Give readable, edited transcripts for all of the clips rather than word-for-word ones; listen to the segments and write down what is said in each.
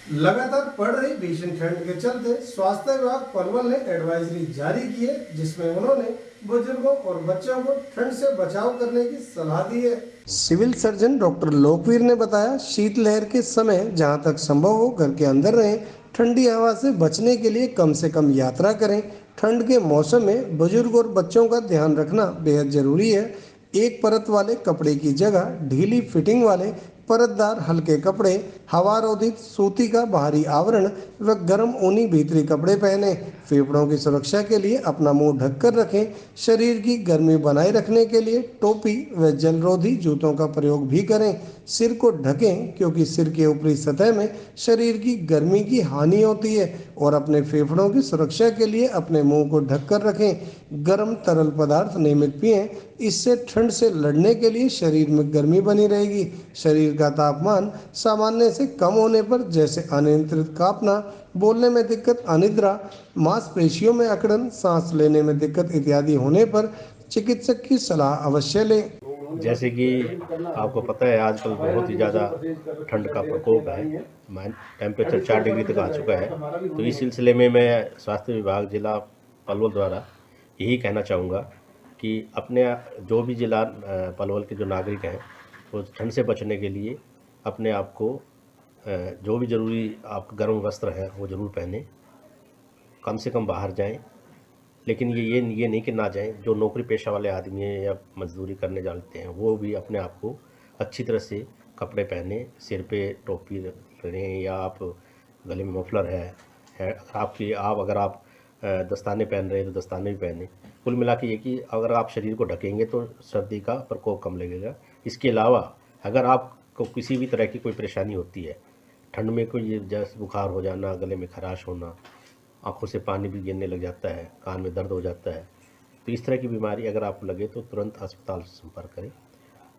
लगातार बढ़ रही भीषण ठंड के चलते स्वास्थ्य विभाग पलवल ने एडवाइजरी जारी की है, जिसमें उन्होंने बुजुर्गों और बच्चों को ठंड से बचाव करने की सलाह दी है। सिविल सर्जन डॉक्टर लोकवीर ने बताया, शीतलहर के समय जहां तक संभव हो घर के अंदर रहें, ठंडी हवा से बचने के लिए कम से कम यात्रा करें। ठंड के मौसम में बुजुर्ग और बच्चों का ध्यान रखना बेहद जरूरी है। एक परत वाले कपड़े की जगह ढीली फिटिंग वाले परतदार हल्के कपड़े, हवारोधित सूती का बाहरी आवरण व गर्म ऊनी भीतरी कपड़े पहने। फेफड़ों की सुरक्षा के लिए अपना मुंह ढककर रखें। शरीर की गर्मी बनाए रखने के लिए टोपी व जलरोधी जूतों का प्रयोग भी करें। सिर को ढकें, क्योंकि सिर के ऊपरी सतह में शरीर की गर्मी की हानि होती है। और अपने फेफड़ों की सुरक्षा के लिए अपने मुंह को ढककर रखें। गर्म तरल पदार्थ नियमित पिएं, इससे ठंड से लड़ने के लिए शरीर में गर्मी बनी रहेगी। शरीर का तापमान सामान्य से कम होने पर, जैसे अनियंत्रित कांपना, बोलने में दिक्कत, अनिद्रा, मांसपेशियों में अकड़न, सांस लेने में दिक्कत इत्यादि होने पर चिकित्सक की सलाह अवश्य लें। जैसे कि आपको पता है आजकल बहुत ही ज़्यादा ठंड का प्रकोप है। टेम्परेचर 4 डिग्री तक आ चुका है। तो इस सिलसिले में मैं स्वास्थ्य विभाग जिला पलवल द्वारा यही कहना चाहूँगा कि अपने जो भी जिला पलवल के जो नागरिक हैं वो ठंड से बचने के लिए अपने आप को जो भी ज़रूरी आपका गर्म वस्त्र है वो ज़रूर पहने, कम से कम बाहर जाएं। लेकिन ये नहीं कि ना जाएं। जो नौकरी पेशा वाले आदमी हैं या मजदूरी करने जाते हैं वो भी अपने आप को अच्छी तरह से कपड़े पहने, सिर पे टोपी रखें या आप गले में मफलर है अगर आप दस्ताने पहन रहे हैं तो दस्ताने भी पहने। कुल मिला के ये कि अगर आप शरीर को ढकेंगे तो सर्दी का प्रकोप कम लगेगा। इसके अलावा अगर आपको किसी भी तरह की कोई परेशानी होती है ठंड में, कोई जैसे बुखार हो जाना, गले में खराश होना, आँखों से पानी भी गिरने लग जाता है, कान में दर्द हो जाता है, तो इस तरह की बीमारी अगर आपको लगे तो तुरंत अस्पताल से संपर्क करें,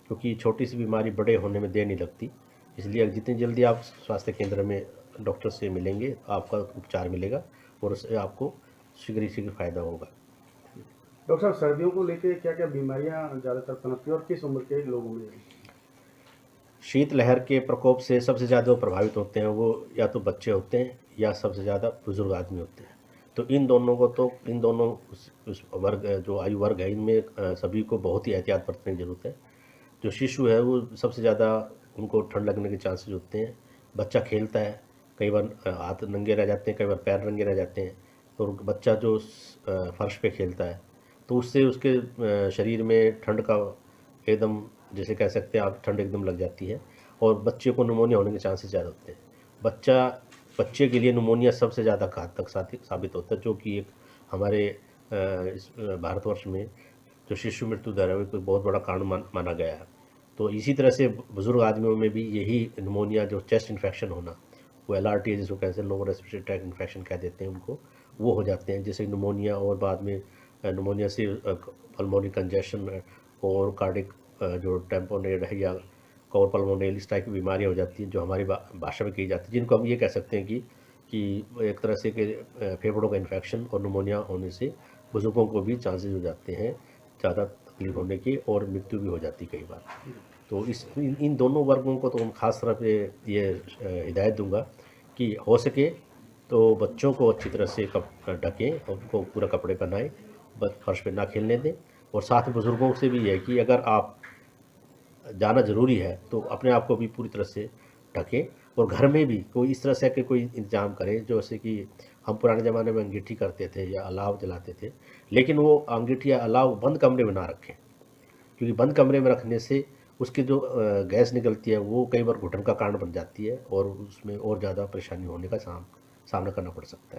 क्योंकि छोटी सी बीमारी बड़े होने में देर नहीं लगती। इसलिए जितनी जल्दी आप स्वास्थ्य केंद्र में डॉक्टर से मिलेंगे आपका उपचार मिलेगा और उससे आपको शीघ्र ही शीघ्र फायदा होगा। डॉक्टर साहब, सर्दियों को लेकर क्या क्या बीमारियां ज़्यादातर पनपती हैं और किस उम्र के लोगों में? शीतलहर के प्रकोप से सबसे ज़्यादा प्रभावित होते हैं वो या तो बच्चे होते हैं या सबसे ज़्यादा बुजुर्ग आदमी होते हैं। तो इन दोनों उस वर्ग जो आयु वर्ग है इनमें सभी को बहुत ही एहतियात बरतने की ज़रूरत है। जो शिशु है वो सबसे ज़्यादा उनको ठंड लगने के चांसेस होते हैं। बच्चा खेलता है, कई बार हाथ नंगे रह जाते हैं, कई बार पैर नंगे रह जाते हैं। तो बच्चा जो फर्श पे खेलता है तो उससे उसके शरीर में ठंड का एकदम, जैसे कह सकते हैं आप, ठंड एकदम लग जाती है और बच्चे को निमोनिया होने के चांसेस ज़्यादा होते हैं। बच्चे के लिए निमोनिया सबसे ज़्यादा घातक साबित होता है, जो कि एक हमारे इस भारतवर्ष में जो शिशु मृत्यु दर है वो कोई बहुत बड़ा कारण माना गया है। तो इसी तरह से बुज़ुर्ग आदमियों में भी यही निमोनिया, जो चेस्ट इन्फेक्शन होना, वो LRT है जिसको कहते हैं, लोअर रेस्पिरेटरी ट्रैक्ट इन्फेक्शन कह देते हैं उनको, वो हो जाते हैं। जैसे निमोनिया और बाद में निमोनिया से पल्मोनरी कंजेशन और कार्डिक जो टेम्पोनेड है या कॉर पल्मोनेल, इस टाइप की बीमारियाँ हो जाती हैं जो हमारी भाषा में कही जाती है, जिनको हम ये कह सकते हैं कि एक तरह से कि फेफड़ों का इन्फेक्शन और निमोनिया होने से बुजुर्गों को भी चांसेस हो जाते हैं ज़्यादा तकलीफ होने की और मृत्यु भी हो जाती है कई बार। तो इन दोनों वर्गों को तो हम खास तरह पे ये हिदायत दूंगा कि हो सके तो बच्चों को अच्छी तरह से ढकें और उनको पूरा कपड़े पहनाएं, फर्श पे ना खेलने दें। और साथ में बुज़ुर्गों से भी है कि अगर आप जाना ज़रूरी है तो अपने आप को भी पूरी तरह से ढकें और घर में भी कोई इस तरह से कि कोई इंतज़ाम करें, जैसे कि हम पुराने ज़माने में अंगीठी करते थे या अलाव जलाते थे, लेकिन वो अंगीठी या अलाव बंद कमरे में ना रखें, क्योंकि बंद कमरे में रखने से उसकी जो गैस निकलती है वो कई बार घुटन का कारण बन जाती है और उसमें और ज़्यादा परेशानी होने का सामना करना पड़ सकता है।